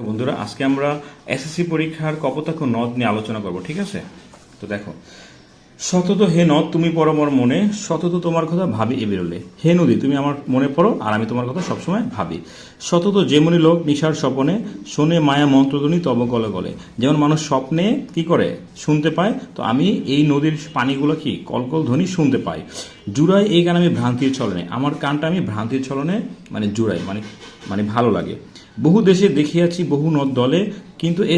বন্ধুরা আজকে আমরা এসএসসি পরীক্ষার কপোতাক্ষ নদ নিয়ে আলোচনা করব, ঠিক আছে? তো দেখো, সতত হে নদ তুমি পড়ো মোর মনে, সতত তোমার কথা ভাবি এ বেরোলে। হে নদী তুমি আমার মনে পড়ো আর আমি তোমার কথা সবসময় ভাবি। সতত যেমনি লোক নিশার স্বপনে শোনে মায়া মন্ত্রধ্বনি তব গলে গলে। যেমন মানুষ স্বপ্নে কি করে শুনতে পায়, তো আমি এই নদীর পানিগুলো কি কলকল ধ্বনি শুনতে পাই। জুড়াই এই গান আমি ভ্রান্তির ছলনে, আমার কানটা আমি ভ্রান্তির ছলনে মানে জুড়াই, মানে মানে ভালো লাগে। বহু দেশে দেখিয়াছি বহু নদ দলে, কিন্তু এ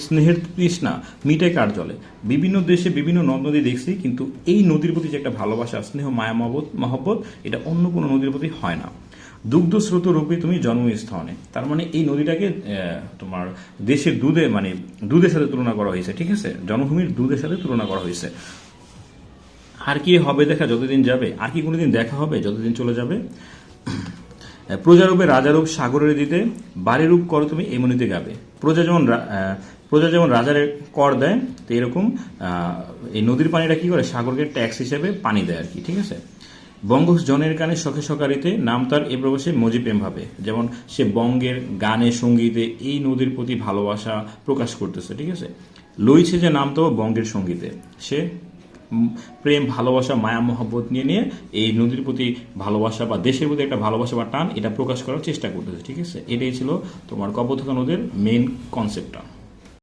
স্নেহের তৃষ্ণা মিটে কার জলে। বিভিন্ন দেশে বিভিন্ন নদ নদী দেখছি, কিন্তু এই নদীর প্রতি যে একটা ভালোবাসা, স্নেহ, মায়া, মহব্বত, এটা অন্য কোনো নদীর প্রতি হয় না। দুগ্ধ স্রোত রূপে তুমি জন্মস্থানে, তার মানে এই নদীটাকে তোমার দেশের দুধে মানে দুধের সাথে তুলনা করা হয়েছে, ঠিক আছে? জন্মভূমির দুধের সাথে তুলনা করা হয়েছে। আর কি হবে দেখা যতদিন যাবে, আর কি কোনোদিন দেখা হবে যতদিন চলে যাবে। প্রজারূপে রাজারূপ সাগরের দিতে, বাড়িরূপ করো তুমি এমনিতে গাবে। প্রজা যেমন রাজার কর দেয়, তো এরকম এই নদীর পানিটা কি করে সাগরকে ট্যাক্স হিসেবে পানি দেয় আর কি, ঠিক আছে? বঙ্গস জনের কানে শখে সকারিতে, নাম তার এ প্রবাসে মজি প্রেম ভাবে। যেমন সে বঙ্গের গানে সঙ্গীতে এই নদীর প্রতি ভালোবাসা প্রকাশ করতেছে, ঠিক আছে? লইছে যে নাম তো বঙ্গের সঙ্গীতে, সে প্রেম, ভালোবাসা, মায়া, মহব্বত নিয়ে নিয়ে এই নদীর প্রতি ভালোবাসা বা দেশের প্রতি একটা ভালোবাসা বা টান এটা প্রকাশ করার চেষ্টা করতেছে, ঠিক আছে? এটাই ছিল তোমার কপোতাক্ষ নদীর মেইন কনসেপ্টটা।